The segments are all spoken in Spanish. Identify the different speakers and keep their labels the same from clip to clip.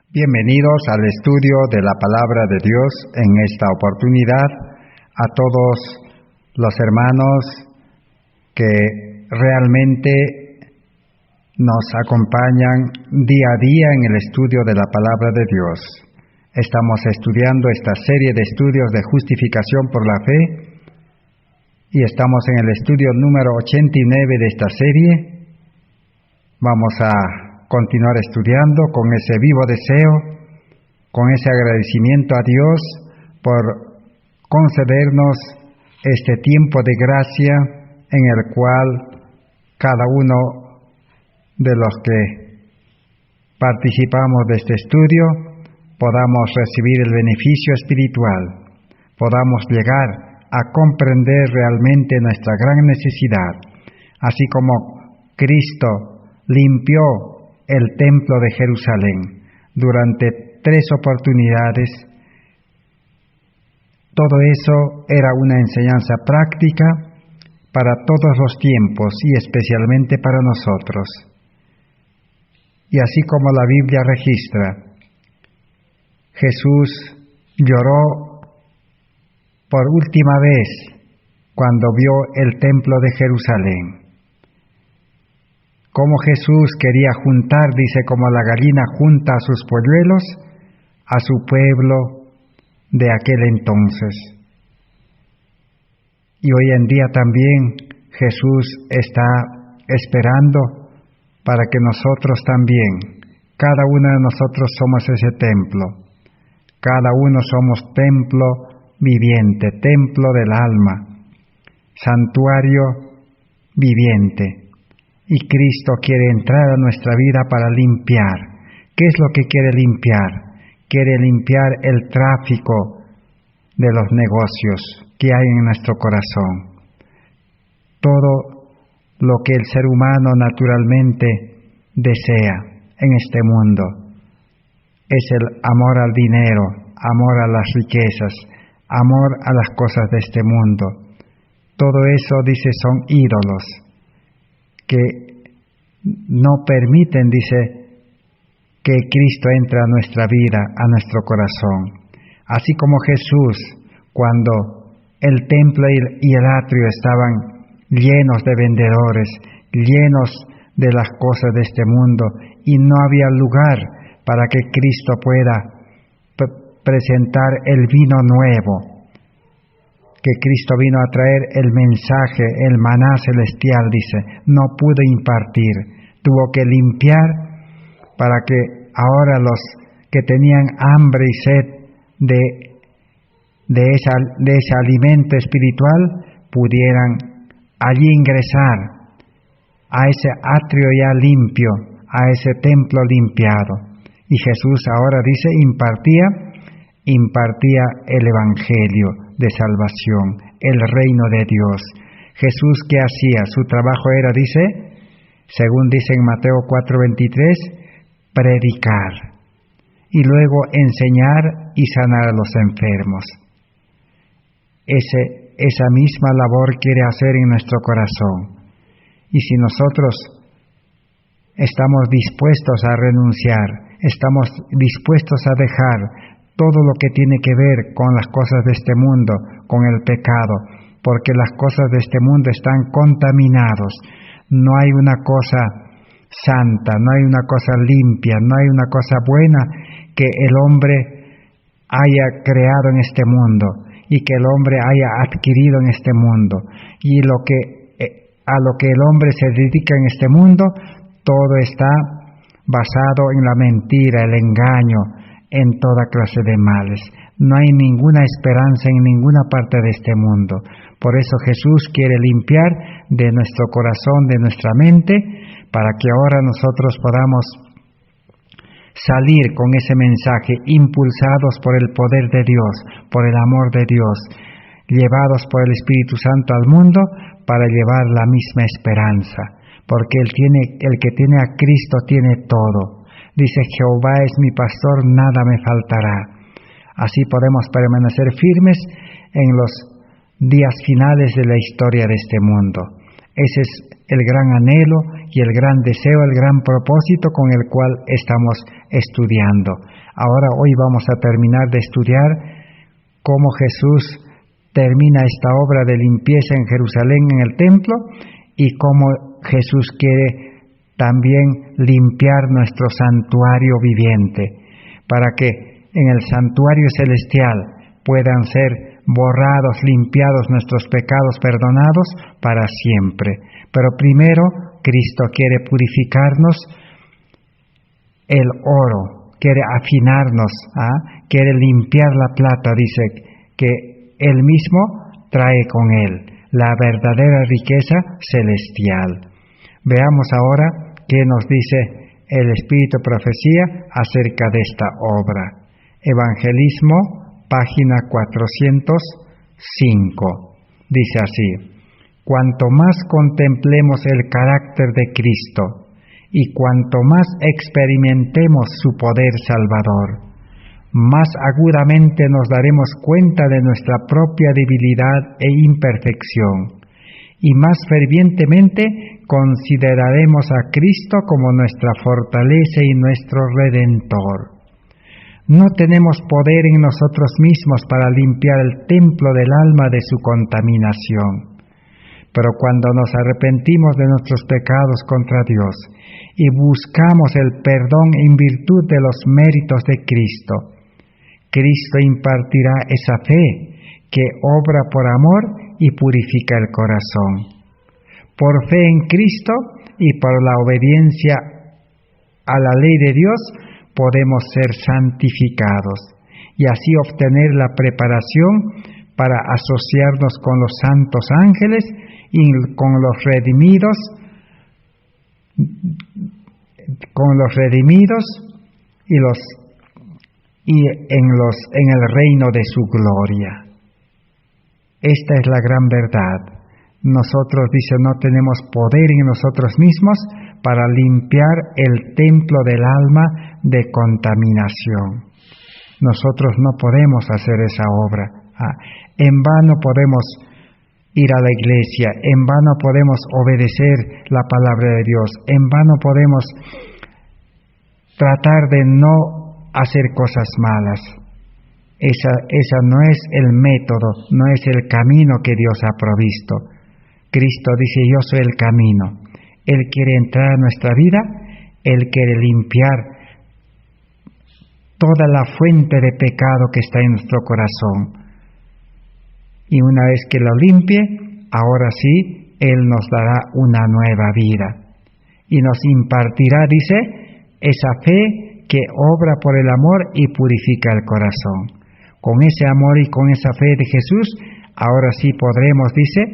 Speaker 1: Bienvenidos al estudio de la Palabra de Dios en esta oportunidad a todos los hermanos que realmente nos acompañan día a día en el estudio de la Palabra de Dios. Estamos estudiando esta serie de estudios de justificación por la fe y estamos en el estudio número 89 de esta serie. Vamos a continuar estudiando con ese vivo deseo, con ese agradecimiento a Dios por concedernos este tiempo de gracia en el cual cada uno de los que participamos de este estudio podamos recibir el beneficio espiritual, podamos llegar a comprender realmente nuestra gran necesidad, así como Cristo limpió el templo de Jerusalén durante 3 oportunidades. Todo eso era una enseñanza práctica para todos los tiempos y especialmente para nosotros. Y así como la Biblia registra, Jesús lloró por última vez cuando vio el templo de Jerusalén. Como Jesús quería juntar, dice, como la gallina junta a sus polluelos, a su pueblo de aquel entonces. Y hoy en día también Jesús está esperando para que nosotros también, cada uno de nosotros somos ese templo. Cada uno somos templo viviente, templo del alma, santuario viviente. Y Cristo quiere entrar a nuestra vida para limpiar. ¿Qué es lo que quiere limpiar? Quiere limpiar el tráfico de los negocios que hay en nuestro corazón. Todo lo que el ser humano naturalmente desea en este mundo es el amor al dinero, amor a las riquezas, amor a las cosas de este mundo. Todo eso, dice, son ídolos que no permiten, dice, que Cristo entre a nuestra vida, a nuestro corazón. Así como Jesús, cuando el templo y el atrio estaban llenos de vendedores, llenos de las cosas de este mundo, y no había lugar para que Cristo pueda presentar el vino nuevo, que Cristo vino a traer el mensaje, el maná celestial, dice, no pudo impartir, tuvo que limpiar para que ahora los que tenían hambre y sed de ese alimento espiritual pudieran allí ingresar a ese atrio ya limpio, a ese templo limpiado. Y Jesús ahora dice, impartía el evangelio de salvación, el reino de Dios. Jesús, ¿qué hacía? Su trabajo era, dice, según dice en Mateo 4:23, predicar y luego enseñar y sanar a los enfermos. Esa misma labor quiere hacer en nuestro corazón. Y si nosotros estamos dispuestos a renunciar, estamos dispuestos a dejar todo lo que tiene que ver con las cosas de este mundo, con el pecado, porque las cosas de este mundo están contaminados. No hay una cosa santa, no hay una cosa limpia, no hay una cosa buena que el hombre haya creado en este mundo y que el hombre haya adquirido en este mundo. Y a lo que el hombre se dedica en este mundo, todo está basado en la mentira, el engaño, en toda clase de males. No hay ninguna esperanza en ninguna parte de este mundo. Por eso Jesús quiere limpiar de nuestro corazón, de nuestra mente, para que ahora nosotros podamos salir con ese mensaje, impulsados por el poder de Dios, por el amor de Dios, llevados por el Espíritu Santo al mundo para llevar la misma esperanza, porque el que tiene a Cristo tiene todo. Dice, Jehová es mi pastor, nada me faltará. Así podemos permanecer firmes en los días finales de la historia de este mundo. Ese es el gran anhelo y el gran deseo, el gran propósito con el cual estamos estudiando. Ahora hoy vamos a terminar de estudiar cómo Jesús termina esta obra de limpieza en Jerusalén, en el templo, y cómo Jesús quiere también limpiar nuestro santuario viviente, para que en el santuario celestial puedan ser borrados, limpiados nuestros pecados, perdonados para siempre. Pero primero, Cristo quiere purificarnos el oro, quiere afinarnos, quiere limpiar la plata, dice que Él mismo trae con Él la verdadera riqueza celestial. Veamos ahora qué nos dice el Espíritu Profecía acerca de esta obra. Evangelismo, página 405. Dice así: cuanto más contemplemos el carácter de Cristo y cuanto más experimentemos su poder salvador, más agudamente nos daremos cuenta de nuestra propia debilidad e imperfección, y más fervientemente consideraremos a Cristo como nuestra fortaleza y nuestro Redentor. No tenemos poder en nosotros mismos para limpiar el templo del alma de su contaminación. Pero cuando nos arrepentimos de nuestros pecados contra Dios y buscamos el perdón en virtud de los méritos de Cristo, Cristo impartirá esa fe que obra por amor y purifica el corazón. Por fe en Cristo y por la obediencia a la ley de Dios podemos ser santificados y así obtener la preparación para asociarnos con los santos ángeles y con los redimidos en el reino de su gloria. Esta es la gran verdad. Nosotros, dice, no tenemos poder en nosotros mismos para limpiar el templo del alma de contaminación. Nosotros no podemos hacer esa obra. En vano podemos ir a la iglesia, en vano podemos obedecer la palabra de Dios, en vano podemos tratar de no hacer cosas malas. Esa no es el método, no es el camino que Dios ha provisto. Cristo dice: yo soy el camino. Él quiere entrar a nuestra vida, Él quiere limpiar toda la fuente de pecado que está en nuestro corazón. Y una vez que lo limpie, ahora sí, Él nos dará una nueva vida. Y nos impartirá, dice, esa fe que obra por el amor y purifica el corazón. Con ese amor y con esa fe de Jesús, ahora sí podremos, dice,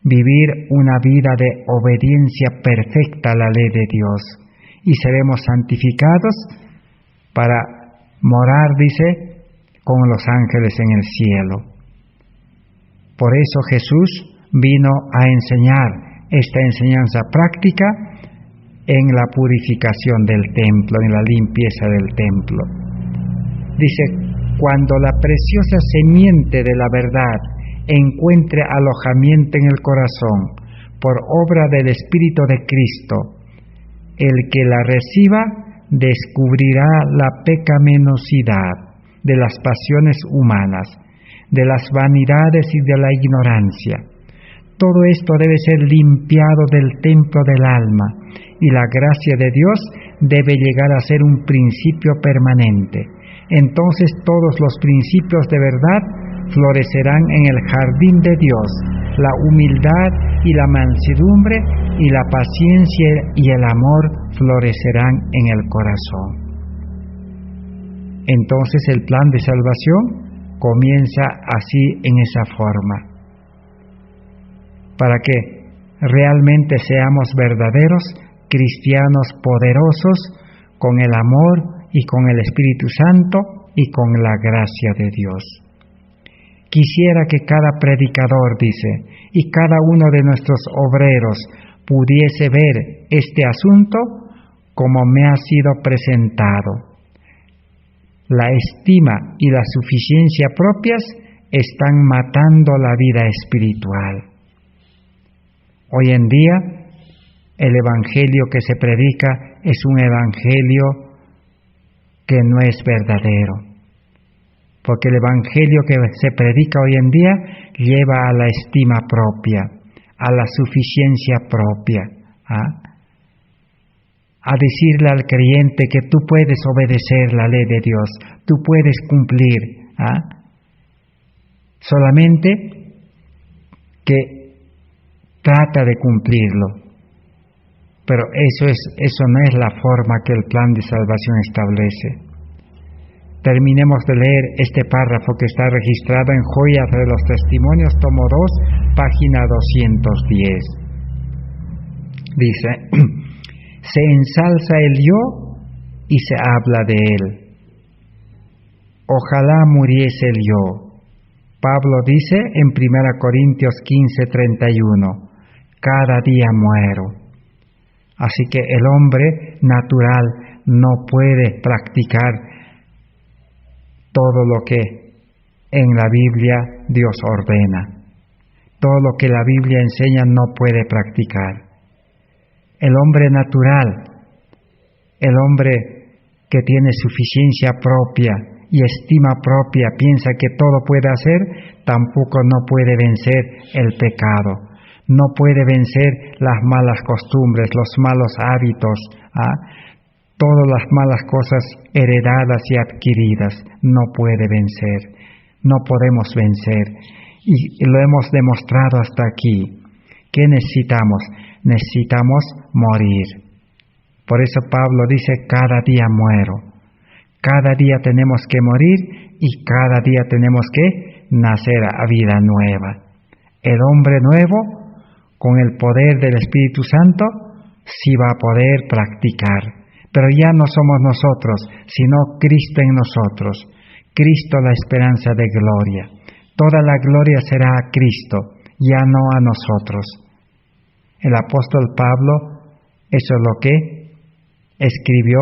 Speaker 1: vivir una vida de obediencia perfecta a la ley de Dios. Y seremos santificados para morar, dice, con los ángeles en el cielo. Por eso Jesús vino a enseñar esta enseñanza práctica en la purificación del templo, en la limpieza del templo. Dice: cuando la preciosa semiente de la verdad encuentre alojamiento en el corazón por obra del Espíritu de Cristo, el que la reciba descubrirá la pecaminosidad de las pasiones humanas, de las vanidades y de la ignorancia. Todo esto debe ser limpiado del templo del alma, y la gracia de Dios debe llegar a ser un principio permanente. Entonces todos los principios de verdad florecerán en el jardín de Dios, la humildad y la mansedumbre y la paciencia y el amor florecerán en el corazón. Entonces el plan de salvación comienza así, en esa forma, para que realmente seamos verdaderos cristianos poderosos con el amor y con el Espíritu Santo y con la gracia de Dios. Quisiera que cada predicador, dice, y cada uno de nuestros obreros pudiese ver este asunto como me ha sido presentado. La estima y la suficiencia propias están matando la vida espiritual. Hoy en día el evangelio que se predica es un evangelio que no es verdadero. Porque el evangelio que se predica hoy en día lleva a la estima propia, a la suficiencia propia, a decirle al creyente que tú puedes obedecer la ley de Dios, tú puedes cumplir, solamente que trata de cumplirlo. Pero eso no es la forma que el plan de salvación establece. Terminemos de leer este párrafo que está registrado en Joyas de los Testimonios, tomo 2, página 210. Dice: se ensalza el yo y se habla de él. Ojalá muriese el yo. Pablo dice en 1 Corintios 15:31, cada día muero. Así que el hombre natural no puede practicar todo lo que en la Biblia Dios ordena. Todo lo que la Biblia enseña no puede practicar. El hombre natural, el hombre que tiene suficiencia propia y estima propia, piensa que todo puede hacer, tampoco no puede vencer el pecado. No puede vencer las malas costumbres, los malos hábitos, todas las malas cosas heredadas y adquiridas. No puede vencer, no podemos vencer. Y lo hemos demostrado hasta aquí. ¿Qué necesitamos? Necesitamos morir. Por eso Pablo dice, cada día muero. Cada día tenemos que morir y cada día tenemos que nacer a vida nueva. El hombre nuevo, con el poder del Espíritu Santo, sí va a poder practicar. Pero ya no somos nosotros, sino Cristo en nosotros. Cristo la esperanza de gloria. Toda la gloria será a Cristo, ya no a nosotros. El apóstol Pablo, eso es lo que escribió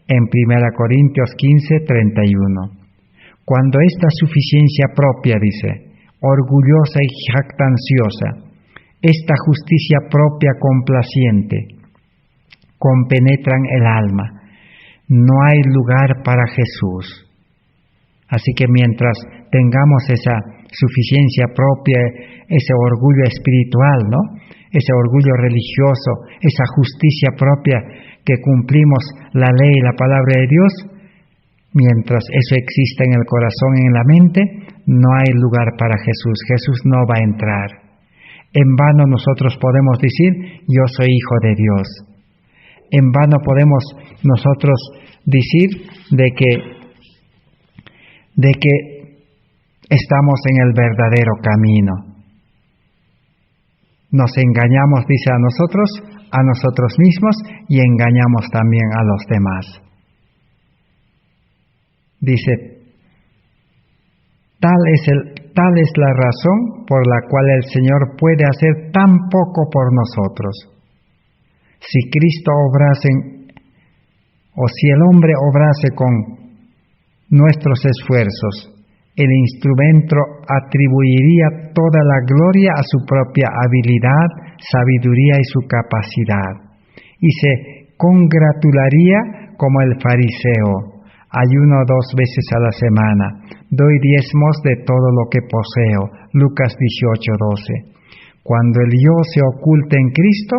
Speaker 1: en 1 Corintios 15:31. Cuando esta suficiencia propia, dice, orgullosa y jactanciosa, esta justicia propia complaciente, compenetran el alma, no hay lugar para Jesús. Así que mientras tengamos esa suficiencia propia, ese orgullo espiritual, ¿no? Ese orgullo religioso, esa justicia propia que cumplimos la ley y la palabra de Dios, mientras eso exista en el corazón y en la mente, no hay lugar para Jesús. Jesús no va a entrar. En vano nosotros podemos decir, yo soy hijo de Dios. En vano podemos nosotros decir de que estamos en el verdadero camino. Nos engañamos, dice, a nosotros mismos y engañamos también a los demás. Dice, tal es la razón por la cual el Señor puede hacer tan poco por nosotros. Si Cristo obrase, o si el hombre obrase con nuestros esfuerzos, el instrumento atribuiría toda la gloria a su propia habilidad, sabiduría y su capacidad, y se congratularía como el fariseo. Ayuno 2 veces a la semana, doy diezmos de todo lo que poseo. Lucas 18:12. Cuando el yo se oculte en Cristo,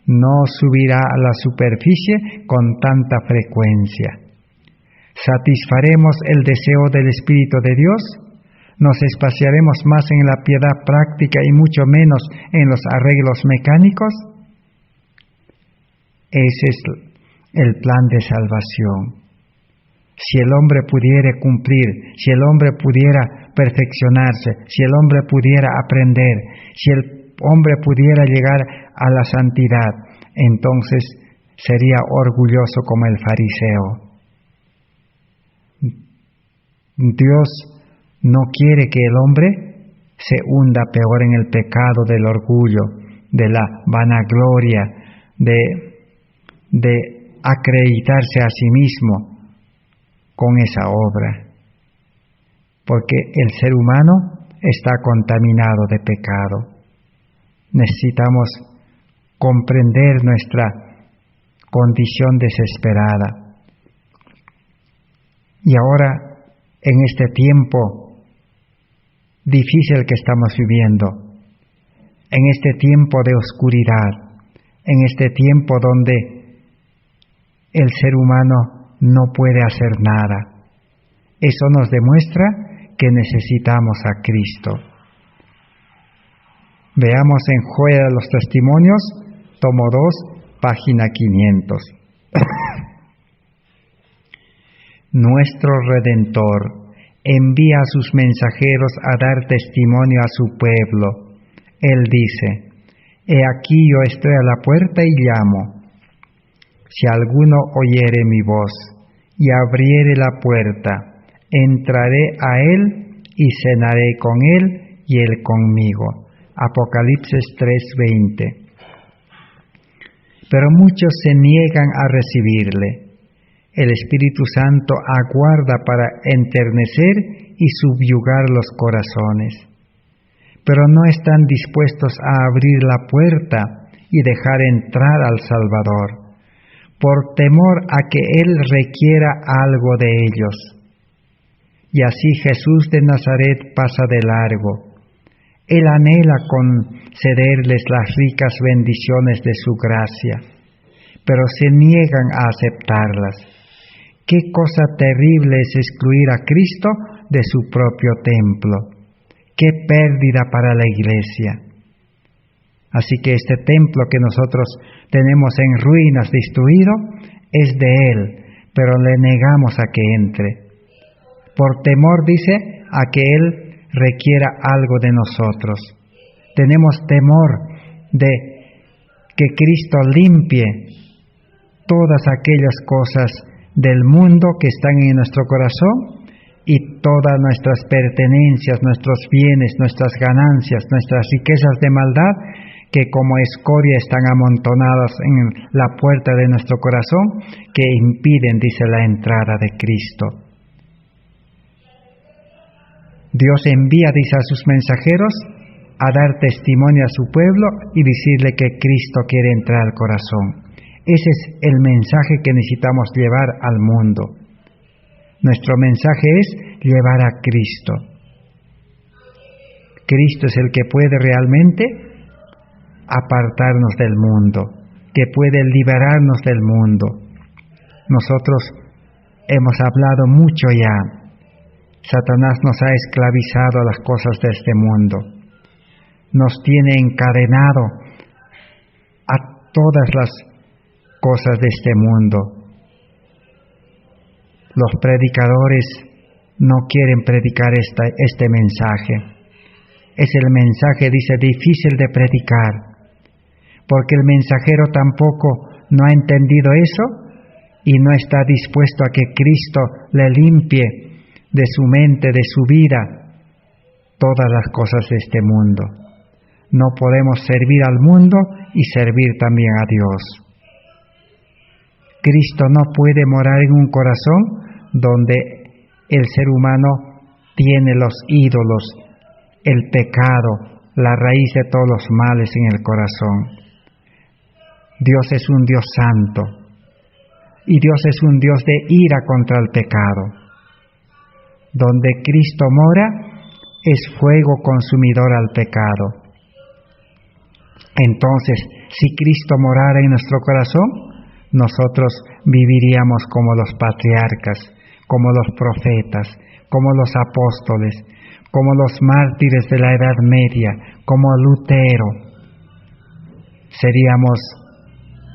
Speaker 1: no subirá a la superficie con tanta frecuencia. ¿Satisfaremos el deseo del Espíritu de Dios? ¿Nos espaciaremos más en la piedad práctica y mucho menos en los arreglos mecánicos? Ese es el plan de salvación. Si el hombre pudiera cumplir, si el hombre pudiera perfeccionarse, si el hombre pudiera aprender, si el hombre pudiera llegar a la santidad, entonces sería orgulloso como el fariseo. Dios no quiere que el hombre se hunda peor en el pecado del orgullo, de la vanagloria, de acreditarse a sí mismo con esa obra, porque el ser humano está contaminado de pecado. Necesitamos comprender nuestra condición desesperada. Y ahora, en este tiempo difícil que estamos viviendo, en este tiempo de oscuridad, en este tiempo donde el ser humano no puede hacer nada, eso nos demuestra que necesitamos a Cristo. Veamos en Joya de los Testimonios, tomo 2, página 500. Nuestro Redentor envía a sus mensajeros a dar testimonio a su pueblo. Él dice: He aquí yo estoy a la puerta y llamo. Si alguno oyere mi voz y abriere la puerta, entraré a él y cenaré con él y él conmigo. Apocalipsis 3:20. Pero muchos se niegan a recibirle. El Espíritu Santo aguarda para enternecer y subyugar los corazones. Pero no están dispuestos a abrir la puerta y dejar entrar al Salvador, por temor a que Él requiera algo de ellos. Y así Jesús de Nazaret pasa de largo. Él anhela concederles las ricas bendiciones de su gracia, pero se niegan a aceptarlas. Qué cosa terrible es excluir a Cristo de su propio templo. Qué pérdida para la Iglesia. Así que este templo que nosotros tenemos en ruinas, destruido, es de Él, pero le negamos a que entre. Por temor, dice, a que Él requiera algo de nosotros. Tenemos temor de que Cristo limpie todas aquellas cosas del mundo que están en nuestro corazón y todas nuestras pertenencias, nuestros bienes, nuestras ganancias, nuestras riquezas de maldad que como escoria están amontonadas en la puerta de nuestro corazón, que impiden, dice, la entrada de Cristo. Dios envía, dice, a sus mensajeros a dar testimonio a su pueblo y decirle que Cristo quiere entrar al corazón. Ese es el mensaje que necesitamos llevar al mundo. Nuestro mensaje es llevar a Cristo. Cristo es el que puede realmente apartarnos del mundo, que puede liberarnos del mundo. Nosotros hemos hablado mucho ya. Satanás nos ha esclavizado a las cosas de este mundo. Nos tiene encadenado a todas las cosas de este mundo. Los predicadores no quieren predicar este mensaje. Es el mensaje, dice, difícil de predicar, porque el mensajero tampoco no ha entendido eso y no está dispuesto a que Cristo le limpie de su mente, de su vida, todas las cosas de este mundo. No podemos servir al mundo y servir también a Dios. Cristo no puede morar en un corazón donde el ser humano tiene los ídolos, el pecado, la raíz de todos los males en el corazón. Dios es un Dios santo y Dios es un Dios de ira contra el pecado. Donde Cristo mora es fuego consumidor al pecado. Entonces, si Cristo morara en nuestro corazón, nosotros viviríamos como los patriarcas, como los profetas, como los apóstoles, como los mártires de la Edad Media, como Lutero. Seríamos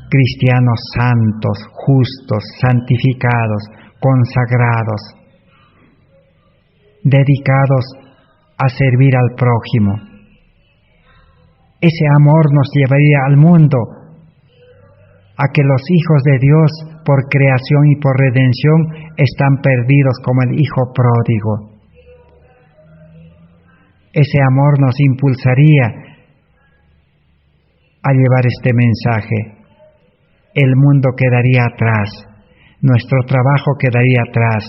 Speaker 1: cristianos santos, justos, santificados, consagrados, dedicados a servir al prójimo. Ese amor nos llevaría al mundo a que los hijos de Dios, por creación y por redención, están perdidos como el hijo pródigo. Ese amor nos impulsaría a llevar este mensaje. El mundo quedaría atrás, nuestro trabajo quedaría atrás,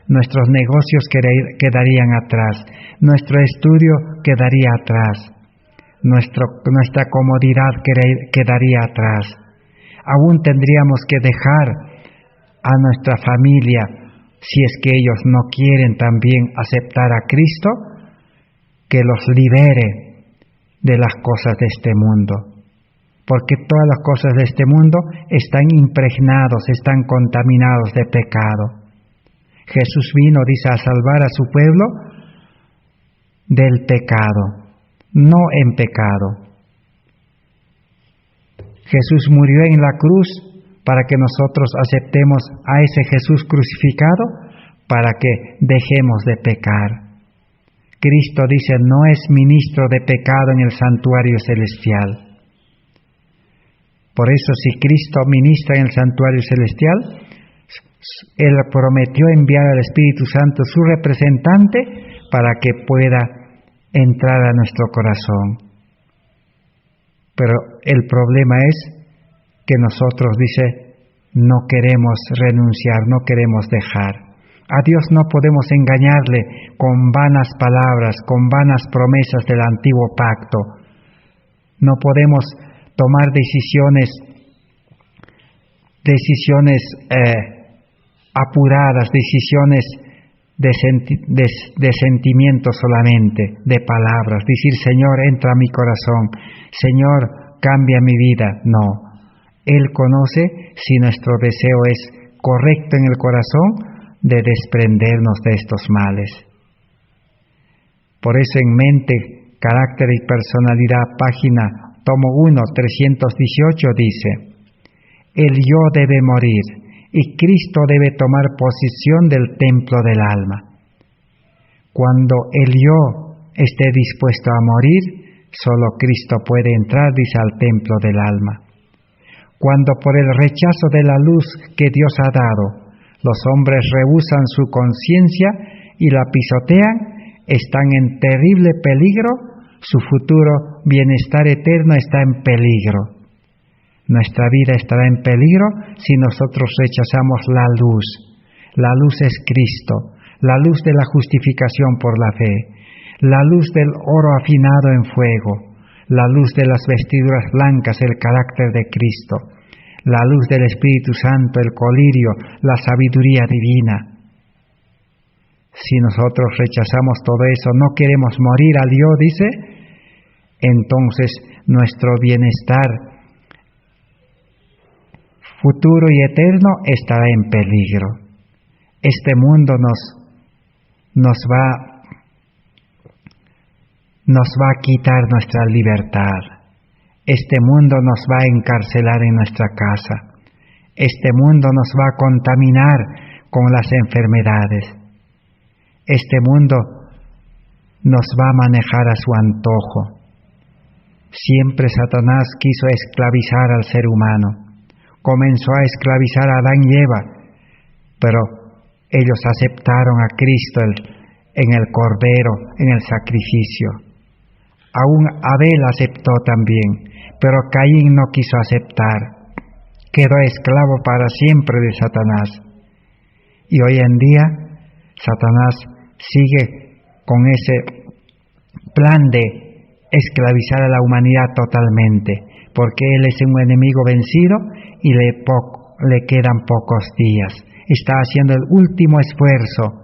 Speaker 1: nuestros negocios quedarían atrás, nuestro estudio quedaría atrás. nuestra comodidad quedaría atrás. Aún tendríamos que dejar a nuestra familia, si es que ellos no quieren también aceptar a Cristo, que los libere de las cosas de este mundo. Porque todas las cosas de este mundo están impregnados, están contaminados de pecado. Jesús vino, dice, a salvar a su pueblo del pecado, no en pecado. Jesús murió en la cruz para que nosotros aceptemos a ese Jesús crucificado, para que dejemos de pecar. Cristo dice, no es ministro de pecado en el santuario celestial. Por eso, si Cristo ministra en el santuario celestial, Él prometió enviar al Espíritu Santo, su representante, para que pueda entrar a nuestro corazón. Pero el problema es que nosotros, dice, no queremos renunciar, no queremos dejar. A Dios no podemos engañarle con vanas palabras, con vanas promesas del antiguo pacto. No podemos tomar decisiones apuradas, decisiones de sentimientos solamente, de palabras. Decir, Señor, entra a mi corazón, Señor, cambia mi vida. No, Él conoce si nuestro deseo es correcto en el corazón de desprendernos de estos males. Por eso, en Mente, Carácter y Personalidad, página tomo 1, 318, dice, el yo debe morir y Cristo debe tomar posesión del templo del alma. Cuando el yo esté dispuesto a morir, solo Cristo puede entrar, dice, al templo del alma. Cuando por el rechazo de la luz que Dios ha dado, los hombres rehúsan su conciencia y la pisotean, están en terrible peligro, su futuro bienestar eterno está en peligro. Nuestra vida estará en peligro si nosotros rechazamos la luz. La luz es Cristo, la luz de la justificación por la fe, la luz del oro afinado en fuego, la luz de las vestiduras blancas, el carácter de Cristo, la luz del Espíritu Santo, el colirio, la sabiduría divina. Si nosotros rechazamos todo eso, no queremos morir al yo, dice, entonces nuestro bienestar futuro y eterno estará en peligro. Este mundo nos va a quitar nuestra libertad. Este mundo nos va a encarcelar en nuestra casa. Este mundo nos va a contaminar con las enfermedades. Este mundo nos va a manejar a su antojo. Siempre Satanás quiso esclavizar al ser humano. Comenzó a esclavizar a Adán y Eva, pero ellos aceptaron a Cristo en el Cordero, en el sacrificio. Aún Abel aceptó también, pero Caín no quiso aceptar. Quedó esclavo para siempre de Satanás. Y hoy en día, Satanás sigue con ese plan de esclavizar a la humanidad totalmente, porque él es un enemigo vencido y le quedan pocos días. Está haciendo el último esfuerzo.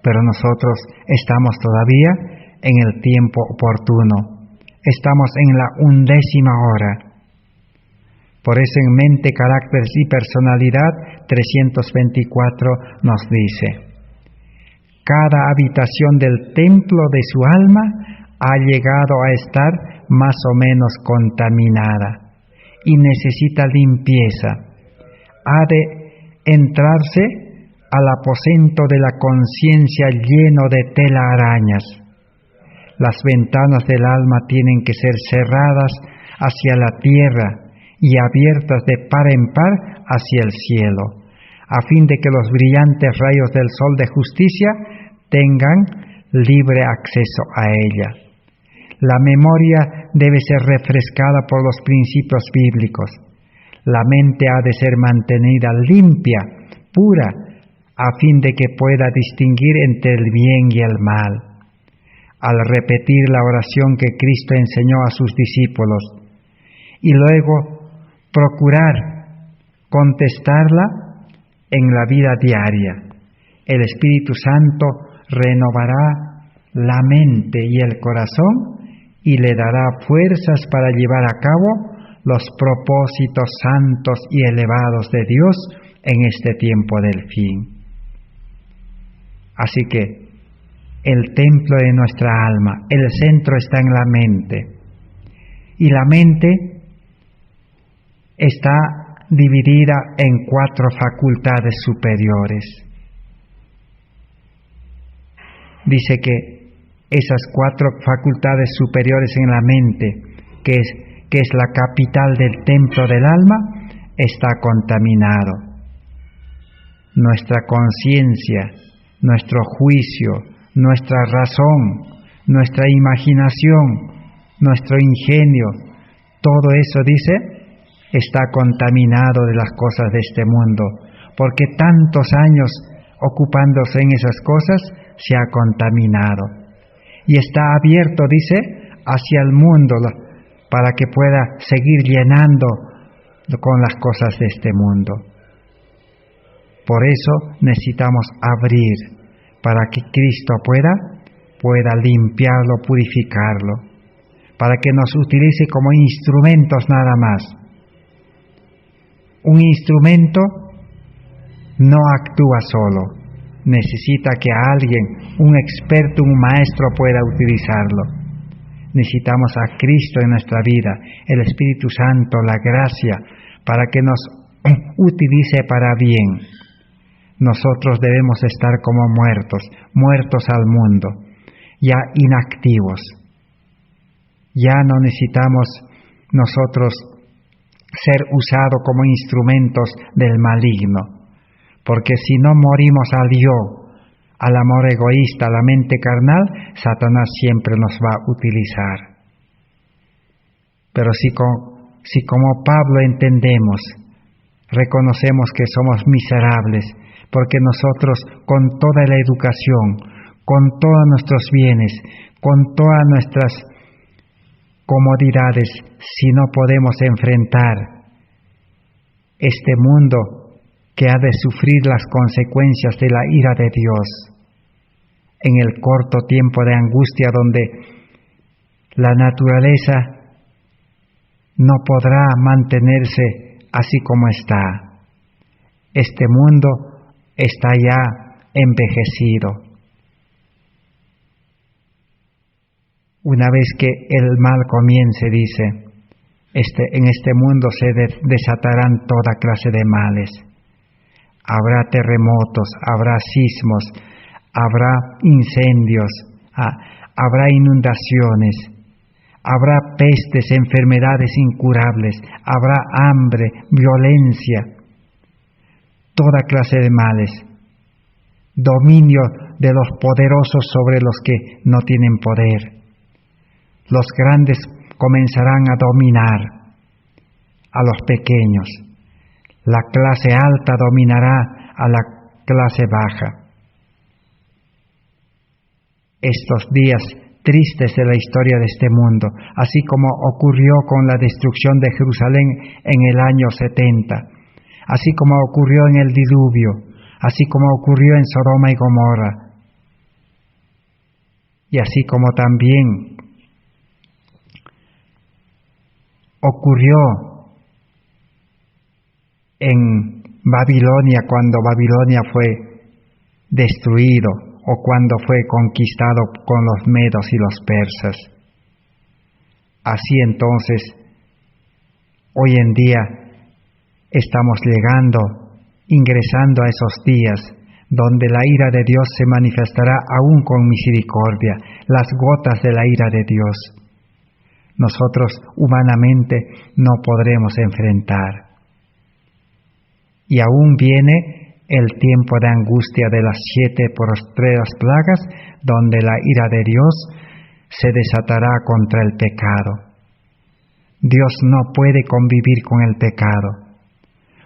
Speaker 1: Pero nosotros estamos todavía en el tiempo oportuno. Estamos en la 11ª hora. Por eso en Mente, Carácter y Personalidad 324 nos dice: cada habitación del templo de su alma ha llegado a estar más o menos contaminada y necesita limpieza. Ha de entrarse al aposento de la conciencia lleno de telarañas. Las ventanas del alma tienen que ser cerradas hacia la tierra y abiertas de par en par hacia el cielo, a fin de que los brillantes rayos del sol de justicia tengan libre acceso a ella. La memoria debe ser refrescada por los principios bíblicos. La mente ha de ser mantenida limpia, pura, a fin de que pueda distinguir entre el bien y el mal. al repetir la oración que Cristo enseñó a sus discípulos, y luego procurar contestarla en la vida diaria. El Espíritu Santo renovará la mente y el corazón y le dará fuerzas para llevar a cabo los propósitos santos y elevados de Dios en este tiempo del fin. Así que el templo de nuestra alma, el centro está en la mente. Y la mente está dividida en 4 facultades superiores. Dice que esas 4 facultades superiores en la mente, que es la capital del templo del alma, está contaminado. Nuestra conciencia, nuestro juicio, nuestra razón, nuestra imaginación, nuestro ingenio, todo eso, dice, está contaminado de las cosas de este mundo, porque tantos años ocupándose en esas cosas se ha contaminado. Y está abierto, dice, hacia el mundo para que pueda seguir llenando con las cosas de este mundo. Por eso necesitamos abrir para que Cristo pueda limpiarlo, purificarlo, para que nos utilice como instrumentos nada más. Un instrumento no actúa solo, necesita que alguien, un experto, un maestro pueda utilizarlo. Necesitamos a Cristo en nuestra vida, el Espíritu Santo, la gracia, para que nos utilice para bien. Nosotros debemos estar como muertos al mundo, ya inactivos. Ya no necesitamos nosotros ser usados como instrumentos del maligno, porque si no morimos al yo, al amor egoísta, a la mente carnal, Satanás siempre nos va a utilizar. Pero si como Pablo entendemos, reconocemos que somos miserables, porque nosotros con toda la educación, con todos nuestros bienes, con todas nuestras comodidades, si no podemos enfrentar este mundo que ha de sufrir las consecuencias de la ira de Dios, en el corto tiempo de angustia donde la naturaleza no podrá mantenerse así como está. Este mundo está ya envejecido. Una vez que el mal comience, dice, en este mundo se desatarán toda clase de males. Habrá terremotos, habrá sismos, habrá incendios, habrá inundaciones, habrá pestes, enfermedades incurables, habrá hambre, violencia, toda clase de males, dominio de los poderosos sobre los que no tienen poder. Los grandes comenzarán a dominar a los pequeños. La clase alta dominará a la clase baja. Estos días tristes de la historia de este mundo, así como ocurrió con la destrucción de Jerusalén en el año 70, así como ocurrió en el diluvio, así como ocurrió en Sodoma y Gomorra, y así como también ocurrió en Babilonia, cuando Babilonia fue destruido o cuando fue conquistado con los medos y los persas. Así entonces, hoy en día estamos ingresando a esos días donde la ira de Dios se manifestará aún con misericordia, las gotas de la ira de Dios. Nosotros humanamente no podremos enfrentar. Y aún viene el tiempo de angustia de las 7 postreras plagas, donde la ira de Dios se desatará contra el pecado. Dios no puede convivir con el pecado.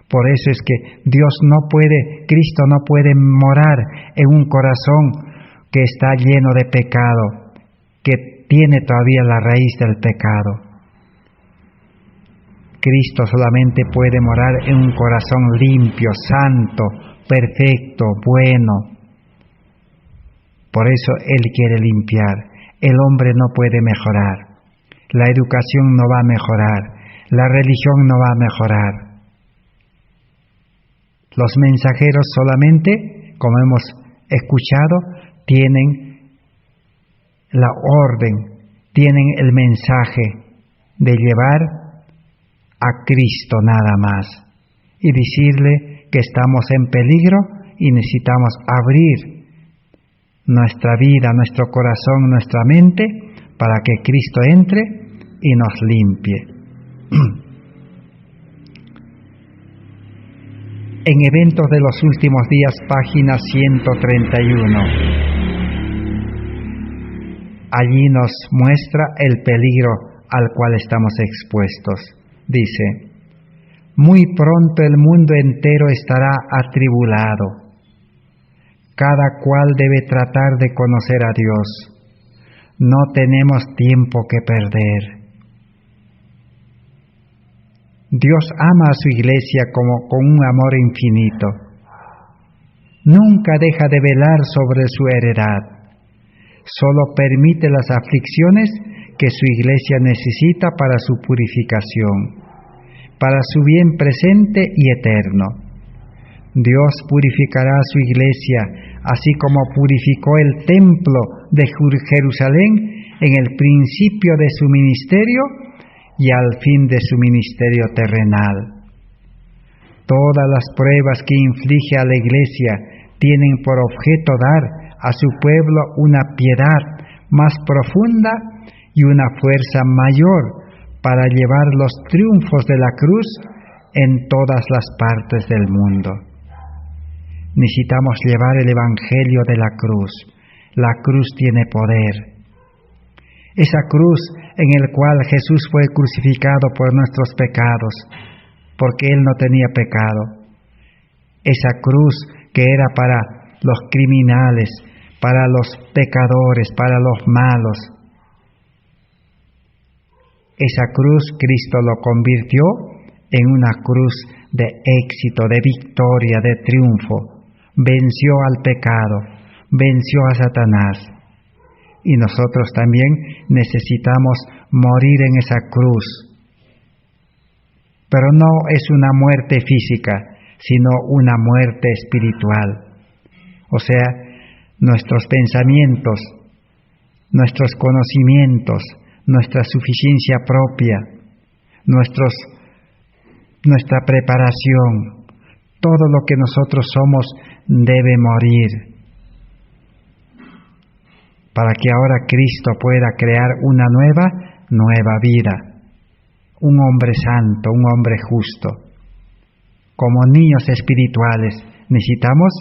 Speaker 1: Por eso es que Cristo no puede morar en un corazón que está lleno de pecado, que tiene todavía la raíz del pecado. Cristo solamente puede morar en un corazón limpio, santo, perfecto, bueno. Por eso Él quiere limpiar. El hombre no puede mejorar. La educación no va a mejorar. La religión no va a mejorar. Los mensajeros solamente, como hemos escuchado, tienen la orden, tienen el mensaje de llevar a Cristo nada más y decirle que estamos en peligro y necesitamos abrir nuestra vida, nuestro corazón, nuestra mente para que Cristo entre y nos limpie. En Eventos de los Últimos Días, página 131. Allí nos muestra el peligro al cual estamos expuestos. Dice: muy pronto el mundo entero estará atribulado. Cada cual debe tratar de conocer a Dios. No tenemos tiempo que perder. Dios ama a su iglesia con un amor infinito. Nunca deja de velar sobre su heredad. Solo permite las aflicciones que su iglesia necesita para su purificación, para su bien presente y eterno. Dios purificará a su iglesia, así como purificó el templo de Jerusalén en el principio de su ministerio y al fin de su ministerio terrenal. Todas las pruebas que inflige a la iglesia tienen por objeto dar a su pueblo una piedad más profunda y una fuerza mayor para llevar los triunfos de la cruz en todas las partes del mundo. Necesitamos llevar el Evangelio de la cruz. La cruz tiene poder. Esa cruz en la cual Jesús fue crucificado por nuestros pecados, porque Él no tenía pecado. Esa cruz que era para los criminales, para los pecadores, para los malos. Esa cruz Cristo lo convirtió en una cruz de éxito, de victoria, de triunfo. Venció al pecado, venció a Satanás. Y nosotros también necesitamos morir en esa cruz. Pero no es una muerte física, sino una muerte espiritual. O sea, nuestros pensamientos, nuestros conocimientos, nuestra suficiencia propia, nuestra preparación, todo lo que nosotros somos debe morir, para que ahora Cristo pueda crear una nueva vida, un hombre santo, un hombre justo. Como niños espirituales necesitamos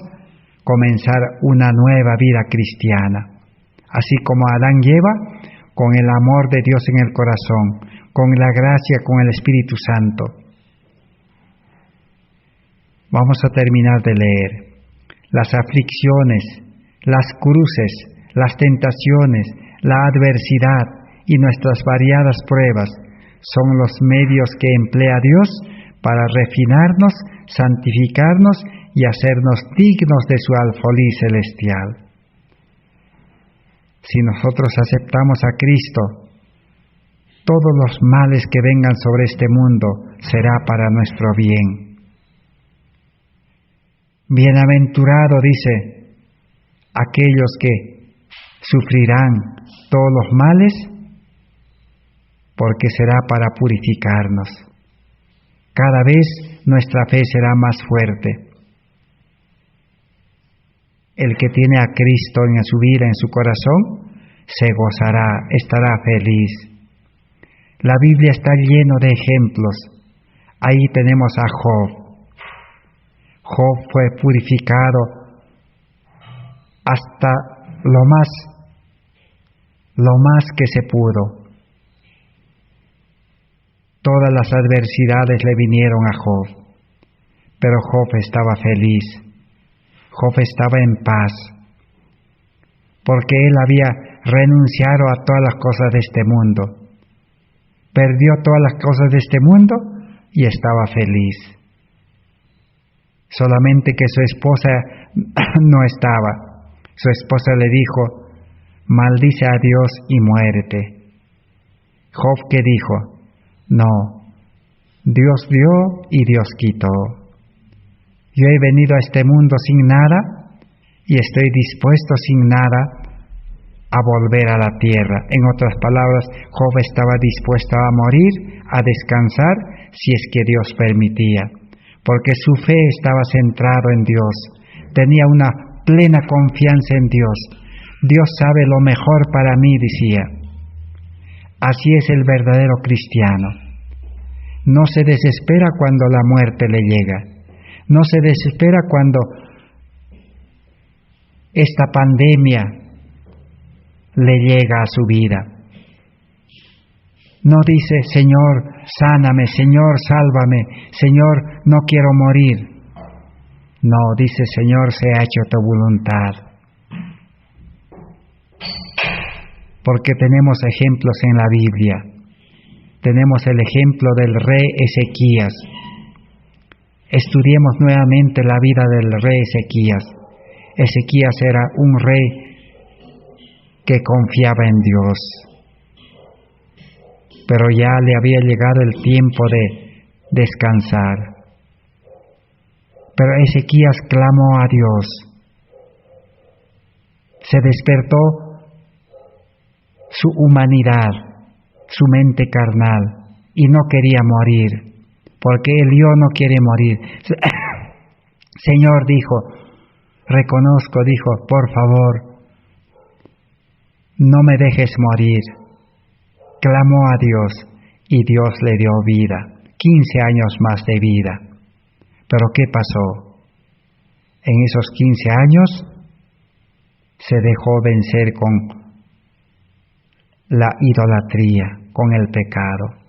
Speaker 1: comenzar una nueva vida cristiana, así como Adán y Eva, con el amor de Dios en el corazón, con la gracia, con el Espíritu Santo. Vamos a terminar de leer. Las aflicciones, las cruces, las tentaciones, la adversidad y nuestras variadas pruebas son los medios que emplea Dios para refinarnos, santificarnos y hacernos dignos de su alfolí celestial. Si nosotros aceptamos a Cristo, todos los males que vengan sobre este mundo será para nuestro bien. Bienaventurado, dice, aquellos que sufrirán todos los males, porque será para purificarnos. Cada vez nuestra fe será más fuerte. El que tiene a Cristo en su vida, en su corazón, se gozará, estará feliz. La Biblia está lleno de ejemplos. Ahí tenemos a Job. Job fue purificado hasta lo más que se pudo. Todas las adversidades le vinieron a Job, pero Job estaba feliz. Job estaba en paz, porque él había renunciar a todas las cosas de este mundo. Perdió todas las cosas de este mundo y estaba feliz. Solamente que su esposa no estaba. Su esposa le dijo: maldice a Dios y muérete. Job, ¿qué dijo? No, Dios dio y Dios quitó. Yo he venido a este mundo sin nada y estoy dispuesto sin nada a volver a la tierra. En otras palabras, Job estaba dispuesto a morir, a descansar, si es que Dios permitía, porque su fe estaba centrado en Dios, tenía una plena confianza en Dios. Dios sabe lo mejor para mí, decía. Así es el verdadero cristiano. No se desespera cuando la muerte le llega, no se desespera cuando esta pandemia le llega a su vida. No dice: Señor, sáname, Señor, sálvame, Señor, no quiero morir. No, dice: Señor, sea hecho tu voluntad. Porque tenemos ejemplos en la Biblia. Tenemos el ejemplo del rey Ezequías. Estudiemos nuevamente la vida del rey Ezequías. Ezequías era un rey que confiaba en Dios, pero ya le había llegado el tiempo de descansar. Pero Ezequías clamó a Dios. Se despertó su humanidad, su mente carnal, y no quería morir, porque el yo no quiere morir. Señor, dijo, reconozco, dijo, por favor, no me dejes morir. Clamó a Dios y Dios le dio vida, 15 años más de vida. Pero ¿qué pasó? En esos 15 años se dejó vencer con la idolatría, con el pecado.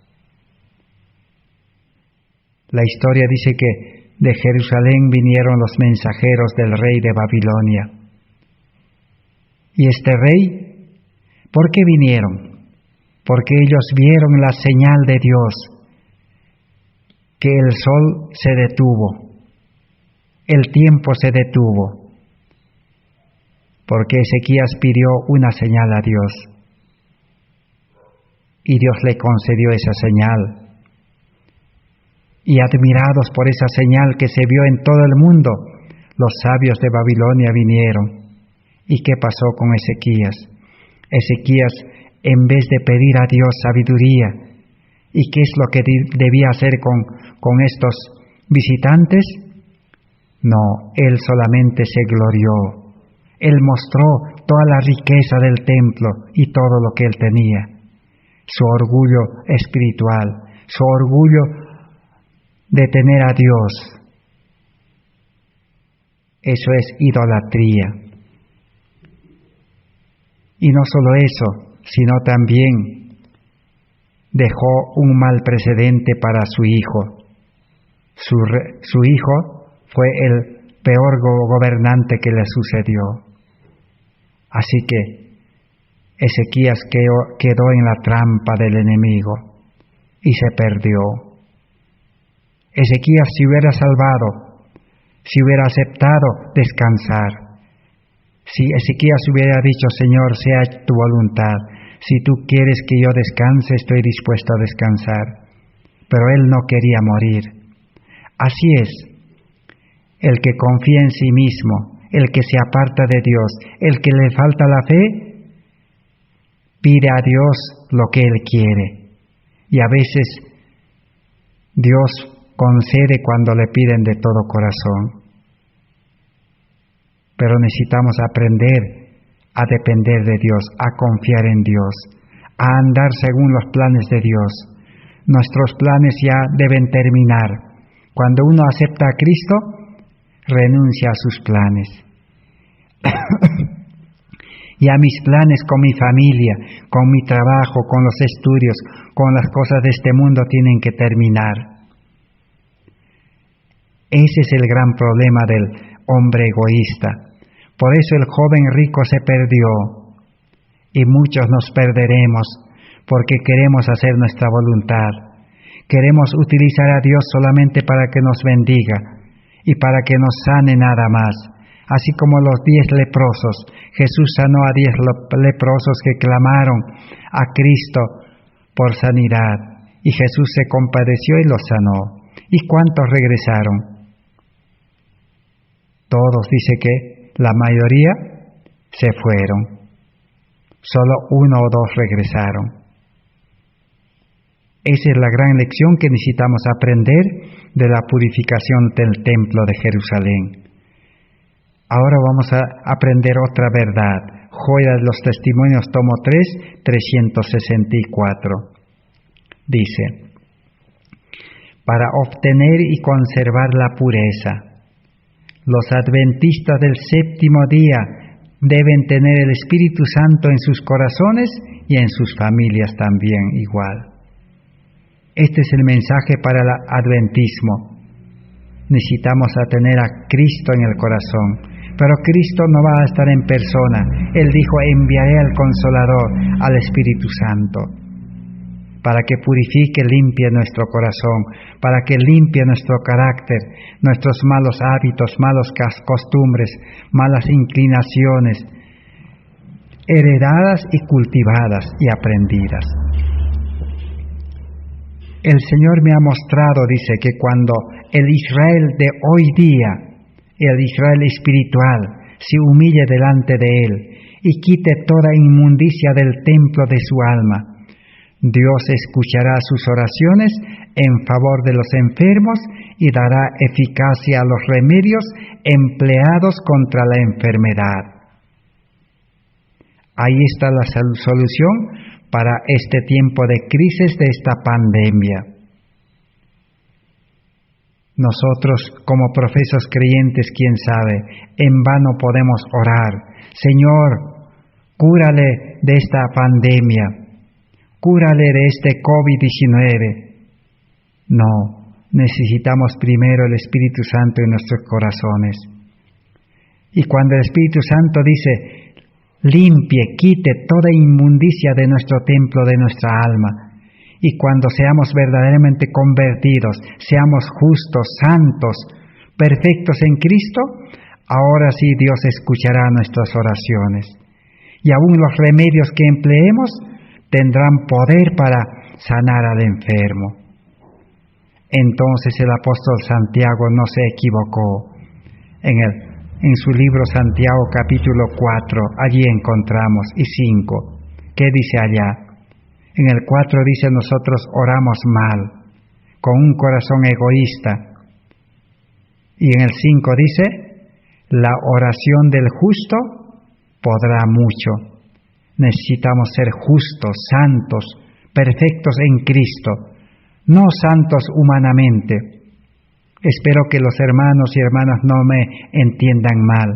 Speaker 1: La historia dice que de Jerusalén vinieron los mensajeros del rey de Babilonia. Y este rey, ¿por qué vinieron? Porque ellos vieron la señal de Dios, que el sol se detuvo, el tiempo se detuvo, porque Ezequías pidió una señal a Dios, y Dios le concedió esa señal. Y admirados por esa señal que se vio en todo el mundo, los sabios de Babilonia vinieron. ¿Y qué pasó con Ezequías? Ezequías, en vez de pedir a Dios sabiduría, ¿y qué es lo que debía hacer con estos visitantes? No, él solamente se glorió. Él mostró toda la riqueza del templo y todo lo que él tenía. Su orgullo espiritual, su orgullo de tener a Dios. Eso es idolatría. Y no solo eso, sino también dejó un mal precedente para su hijo. Su hijo fue el peor gobernante que le sucedió. Así que Ezequías quedó en la trampa del enemigo y se perdió. Ezequías se hubiera salvado, si hubiera aceptado descansar. Si Ezequías hubiera dicho: Señor, sea tu voluntad, si tú quieres que yo descanse, estoy dispuesto a descansar. Pero él no quería morir. Así es, el que confía en sí mismo, el que se aparta de Dios, el que le falta la fe, pide a Dios lo que él quiere. Y a veces Dios concede cuando le piden de todo corazón. Pero necesitamos aprender a depender de Dios, a confiar en Dios, a andar según los planes de Dios. Nuestros planes ya deben terminar. Cuando uno acepta a Cristo, renuncia a sus planes. Ya mis planes con mi familia, con mi trabajo, con los estudios, con las cosas de este mundo tienen que terminar. Ese es el gran problema del hombre egoísta. Por eso el joven rico se perdió. y muchos nos perderemos porque queremos hacer nuestra voluntad. Queremos utilizar a Dios solamente para que nos bendiga y para que nos sane nada más. Así como los 10 leprosos, Jesús sanó a 10 leprosos que clamaron a Cristo por sanidad, y Jesús se compadeció y los sanó. ¿Y cuántos regresaron? Todos, dice que la mayoría se fueron. Solo 1 o 2 regresaron. Esa es la gran lección que necesitamos aprender de la purificación del templo de Jerusalén. Ahora vamos a aprender otra verdad. Joya de los Testimonios, tomo 3, 364. Dice: para obtener y conservar la pureza, los adventistas del séptimo día deben tener el Espíritu Santo en sus corazones y en sus familias también igual. Este es el mensaje para el adventismo. Necesitamos tener a Cristo en el corazón. Pero Cristo no va a estar en persona. Él dijo: enviaré al Consolador, al Espíritu Santo, para que purifique, limpie nuestro corazón, para que limpie nuestro carácter, nuestros malos hábitos, malas costumbres, malas inclinaciones, heredadas y cultivadas y aprendidas. El Señor me ha mostrado, dice, que cuando el Israel de hoy día, el Israel espiritual, se humille delante de Él y quite toda inmundicia del templo de su alma, Dios escuchará sus oraciones en favor de los enfermos y dará eficacia a los remedios empleados contra la enfermedad. Ahí está la solución para este tiempo de crisis de esta pandemia. Nosotros, como profesos creyentes, quién sabe, en vano podemos orar: Señor, cúrale de esta pandemia, cúrale de este COVID-19. No, necesitamos primero el Espíritu Santo en nuestros corazones. Y cuando el Espíritu Santo dice: limpie, quite toda inmundicia de nuestro templo, de nuestra alma. Y cuando seamos verdaderamente convertidos, seamos justos, santos, perfectos en Cristo, ahora sí Dios escuchará nuestras oraciones. Y aún los remedios que empleemos tendrán poder para sanar al enfermo. Entonces el apóstol Santiago no se equivocó. En su libro Santiago capítulo 4, allí encontramos, y 5, ¿qué dice allá? En el 4 dice: nosotros oramos mal, con un corazón egoísta. Y en el 5 dice: la oración del justo podrá mucho. Necesitamos ser justos, santos, perfectos en Cristo, no santos humanamente. Espero que los hermanos y hermanas no me entiendan mal.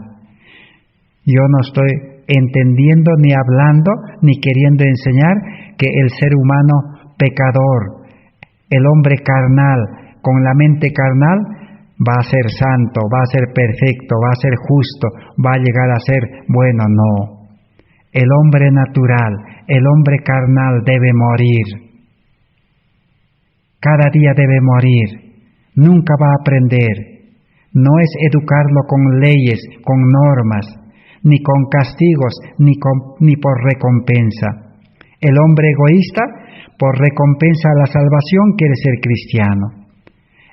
Speaker 1: Yo no estoy entendiendo ni hablando ni queriendo enseñar que el ser humano pecador, el hombre carnal, con la mente carnal, va a ser santo, va a ser perfecto, va a ser justo, va a llegar a ser bueno. No. El hombre natural, el hombre carnal debe morir. Cada día debe morir. Nunca va a aprender. No es educarlo con leyes, con normas, ni con castigos, ni por recompensa. El hombre egoísta, por recompensa a la salvación, quiere ser cristiano.